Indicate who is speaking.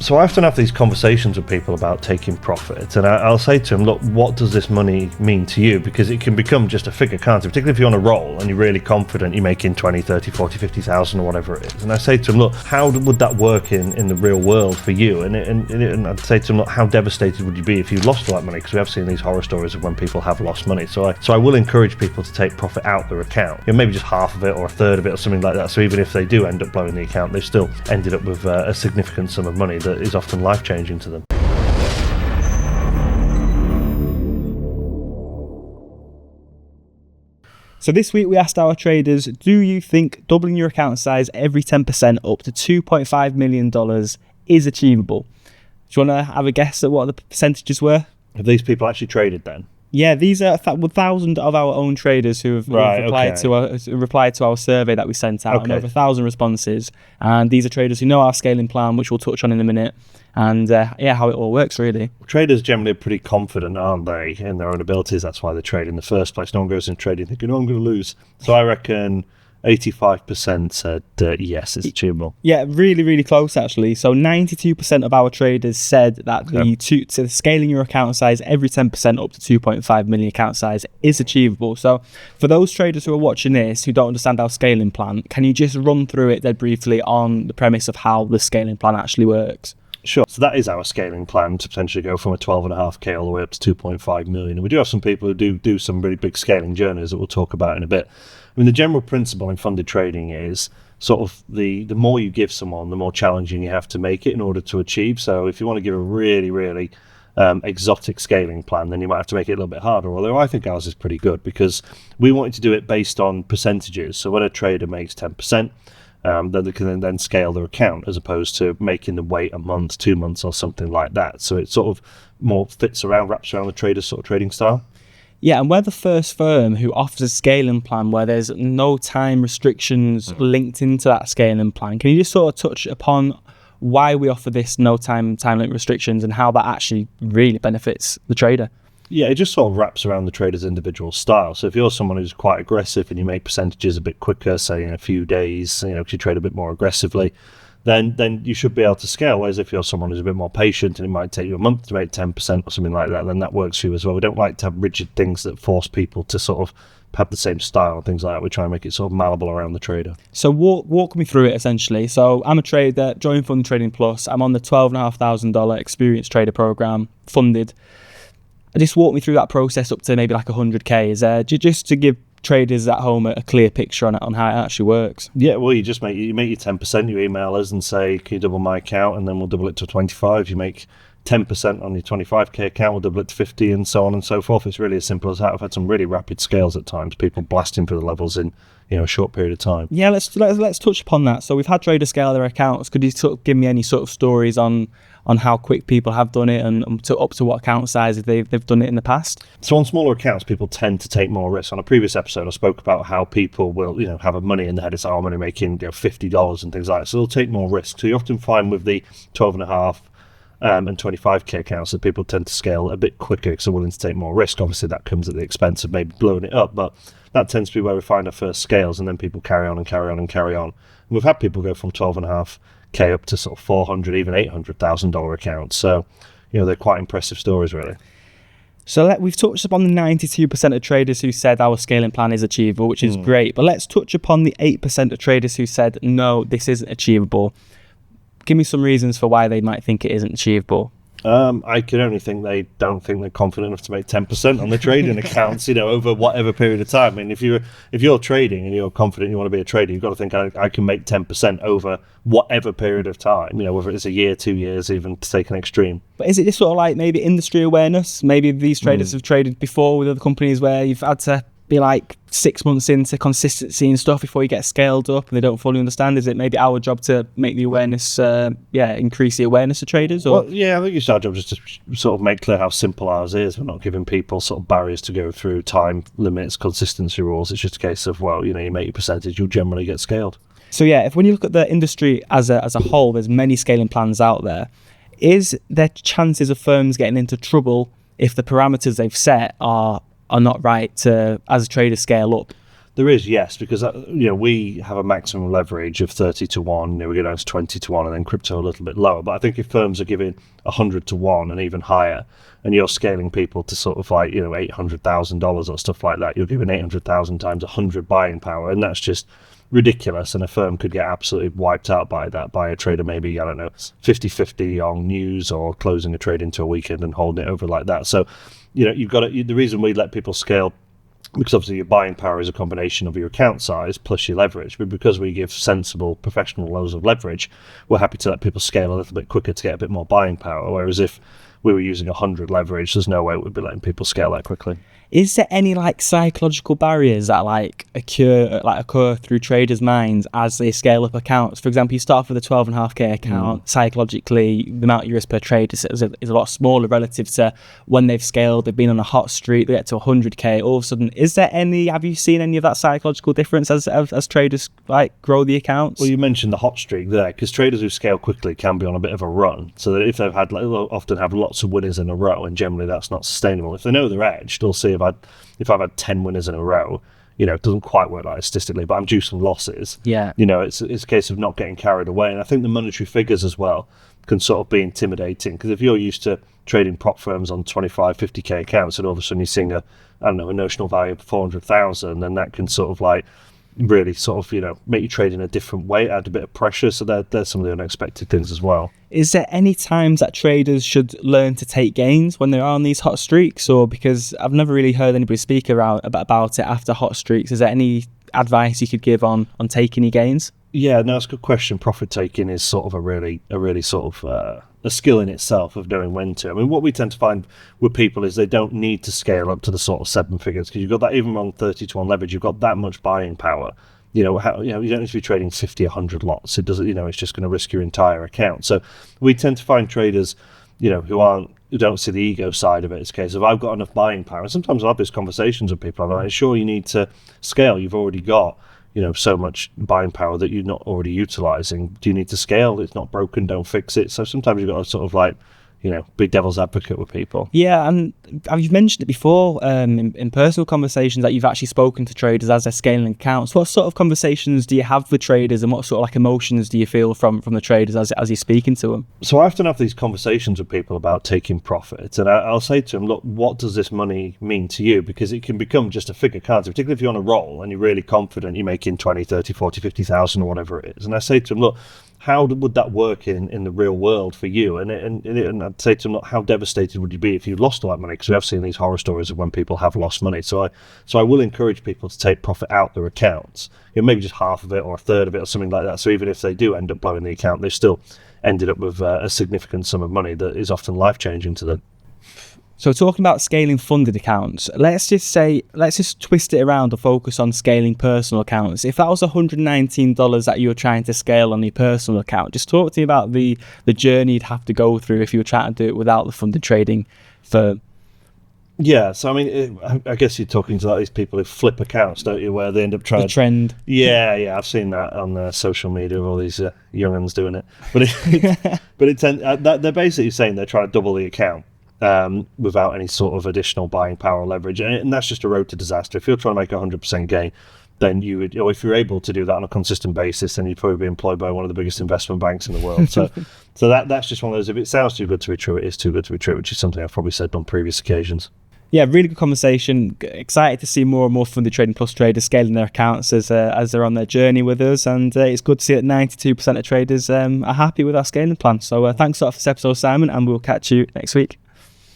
Speaker 1: So I often have these conversations with people about taking profit, and I'll say to them, look, what does this money mean to you? Because it can become just a figure, can't it? Particularly if you're on a roll and you're really confident you're making 20, 30, 40, 50,000 or whatever it is. And I say to them, look, how would that work in the real world for you? And I'd say to them, look, how devastated would you be if you lost all that money? Because we have seen these horror stories of when people have lost money. So I will encourage people to take profit out their account. Maybe just half of it or a third of it or something like that. So even if they do end up blowing the account, they've still ended up with a significant sum of money that is often life-changing to them.
Speaker 2: So this week we asked our traders, do you think doubling your account size every 10% up to $2.5 million is achievable? Do you want to have a guess at what the percentages were?
Speaker 1: Have these people actually traded then?
Speaker 2: Yeah, these are 1,000 of our own traders who have replied to our survey that we sent out, and over 1,000 responses. And these are traders who know our scaling plan, which we'll touch on in a minute, and how it all works, really.
Speaker 1: Traders generally are pretty confident, aren't they, in their own abilities? That's why they trade in the first place. No one goes in trading thinking, I'm going to lose. So I reckon 85% said yes, it's achievable.
Speaker 2: Yeah, really, really close actually. So 92% of our traders said that the scaling your account size every 10% up to 2.5 million account size is achievable. So for those traders who are watching this who don't understand our scaling plan, can you just run through it dead briefly on the premise of how the scaling plan actually works?
Speaker 1: Sure. So that is our scaling plan, to potentially go from a 12.5k all the way up to 2.5 million. And we do have some people who do some really big scaling journeys that we'll talk about in a bit. I mean, the general principle in funded trading is sort of the more you give someone, the more challenging you have to make it in order to achieve. So if you want to give a really, really exotic scaling plan, then you might have to make it a little bit harder. Although I think ours is pretty good because we wanted to do it based on percentages. So when a trader makes 10%, then they can then scale their account as opposed to making them wait a month, 2 months or something like that. So it sort of more wraps around the trader's sort of trading style.
Speaker 2: Yeah, and we're the first firm who offers a scaling plan where there's no time restrictions linked into that scaling plan. Can you just sort of touch upon why we offer this no time limit restrictions and how that actually really benefits the trader?
Speaker 1: Yeah, it just sort of wraps around the trader's individual style. So if you're someone who's quite aggressive and you make percentages a bit quicker, say in a few days, because you trade a bit more aggressively, then you should be able to scale. Whereas if you're someone who's a bit more patient and it might take you a month to make 10% or something like that, then that works for you as well. We don't like to have rigid things that force people to sort of have the same style and things like that. We try and make it sort of malleable around the trader.
Speaker 2: So walk me through it essentially. So I'm a trader, joined Fund Trading Plus. I'm on the $12,500 experienced trader program, funded. Just walk me through that process up to maybe like 100k. Just to give traders at home a clear picture on how it actually works.
Speaker 1: Yeah, well, you make your 10%, you email us and say, can you double my account? And then we'll double it to 25. You make 10% on your 25k account, we'll double it to 50 and so on and so forth. It's really as simple as that. I've had some really rapid scales at times, people blasting through the levels in a short period of time. Yeah,
Speaker 2: let's touch upon that. So we've had traders scale their accounts. Could you sort of give me any sort of stories on how quick people have done it and up to what account size they've done it in the past?
Speaker 1: So on smaller accounts, people tend to take more risks. On a previous episode, I spoke about how people will, have a money in their head. It's, I'm only making $50 and things like that. So they'll take more risks. So you often find with the 12.5 and 25k accounts that people tend to scale a bit quicker because they're willing to take more risk. Obviously, that comes at the expense of maybe blowing it up, but that tends to be where we find our first scales, and then people carry on and carry on and carry on. And we've had people go from 12.5k up to sort of $400,000, even $800,000 accounts. So, they're quite impressive stories, really.
Speaker 2: So we've touched upon the 92% of traders who said our scaling plan is achievable, which is great. But let's touch upon the 8% of traders who said, no, this isn't achievable. Give me some reasons for why they might think it isn't achievable.
Speaker 1: I can only think they don't think they're confident enough to make 10% on the trading accounts, over whatever period of time. I mean, if you're trading and you're confident you want to be a trader, you've got to think I can make 10% over whatever period of time, whether it's a year, 2 years, even to take an extreme.
Speaker 2: But is it just sort of like maybe industry awareness? Maybe these traders have traded before with other companies where you've had to be like 6 months into consistency and stuff before you get scaled up and they don't fully understand? Is it maybe our job to make the awareness, increase the awareness of traders? Or?
Speaker 1: Well, yeah, I think it's our job just to sort of make clear how simple ours is. We're not giving people sort of barriers to go through, time limits, consistency rules. It's just a case of, you make your percentage, you'll generally get scaled.
Speaker 2: So yeah, when you look at the industry as a whole, there's many scaling plans out there. Is there chances of firms getting into trouble if the parameters they've set are not right to, as a trader, scale up?
Speaker 1: There is, yes, because we have a maximum leverage of 30 to 1. We go down to 20 to 1, and then crypto a little bit lower. But I think if firms are giving 100 to 1 and even higher, and you're scaling people to sort of like $800,000 or stuff like that, you're giving 800,000 times 100 buying power, and that's just ridiculous. And a firm could get absolutely wiped out by that, by a trader maybe 50-50 on news, or closing a trade into a weekend and holding it over like that. So you've got the reason we let people scale, because obviously your buying power is a combination of your account size plus your leverage, but because we give sensible professional levels of leverage, we're happy to let people scale a little bit quicker to get a bit more buying power. Whereas if we were using 100 leverage, there's no way we'd be letting people scale that quickly.
Speaker 2: Is there any psychological barriers that occur through traders' minds as they scale up accounts? For example, you start off with a 12.5k account. Psychologically, the amount you risk per trade is a lot smaller relative to when they've scaled. They've been on a hot streak. They get to 100k. All of a sudden, have you seen any of that psychological difference as traders grow the accounts?
Speaker 1: Well, you mentioned the hot streak there, because traders who scale quickly can be on a bit of a run. So that if they've had, they'll often have lots of winners in a row, and generally that's not sustainable. If they know they're edged, they'll see if I've had 10 winners in a row, it doesn't quite work like statistically, but I'm due some losses.
Speaker 2: Yeah.
Speaker 1: It's a case of not getting carried away. And I think the monetary figures as well can sort of be intimidating, because if you're used to trading prop firms on 25, 50k accounts, and all of a sudden you're seeing a notional value of 400,000, then that can sort of really sort of, make you trade in a different way, add a bit of pressure. So there's some of the unexpected things as well.
Speaker 2: Is there any times that traders should learn to take gains when they are on these hot streaks? Or, because I've never really heard anybody speak about it after hot streaks, is there any advice you could give on taking your gains?
Speaker 1: Yeah, no, that's a good question. Profit taking is sort of a really sort of a skill in itself of knowing when to. I mean, what we tend to find with people is they don't need to scale up to the sort of 7 figures, because you've got that, even on 30 to 1 leverage, you've got that much buying power. You don't need to be trading 50, 100 lots. It doesn't, it's just going to risk your entire account. So we tend to find traders, who don't see the ego side of it. It's a case of, I've got enough buying power. And sometimes I'll have these conversations with people. I'm like, sure, you need to scale. You've already got so much buying power that you're not already utilizing. Do you need to scale? It's not broken, don't fix it. So sometimes you've got to sort of be devil's advocate with people.
Speaker 2: Yeah, and you've mentioned it before in personal conversations that you've actually spoken to traders as they're scaling accounts. What sort of conversations do you have with traders, and what sort of emotions do you feel from the traders as you're speaking to them?
Speaker 1: So I often have these conversations with people about taking profit, and I'll say to them, look, what does this money mean to you? Because it can become just a figure, can't it? Particularly if you're on a roll and you're really confident you're making 20, 30, 40, 50,000 or whatever it is. And I say to them, look, how would that work in the real world for you? And I'd say to them, look, how devastated would you be if you lost all that money? Because we have seen these horror stories of when people have lost money. So I will encourage people to take profit out their accounts. Maybe just half of it or a third of it or something like that. So even if they do end up blowing the account, they've still ended up with a significant sum of money that is often life-changing to them.
Speaker 2: So talking about scaling funded accounts, let's just twist it around and focus on scaling personal accounts. If that was $119 that you were trying to scale on your personal account, just talk to me about the journey you'd have to go through if you were trying to do it without the funded trading firm.
Speaker 1: Yeah, so I mean, I guess you're talking to these people who flip accounts, don't you, where they end up trying
Speaker 2: the trend.
Speaker 1: Yeah, I've seen that on social media, all these young'uns doing it. But they're basically saying they're trying to double the account. Without any sort of additional buying power or leverage, and that's just a road to disaster. If you're trying to make 100% gain, then you would, if you're able to do that on a consistent basis, then you'd probably be employed by one of the biggest investment banks in the world. So that's just one of those. If it sounds too good to be true, it is too good to be true, which is something I've probably said on previous occasions. Yeah,
Speaker 2: really good conversation. Excited to see more and more Funded Trading Plus traders scaling their accounts as they're on their journey with us, and it's good to see that 92% of traders are happy with our scaling plan. So thanks a lot for this episode, Simon, and we'll catch you next week.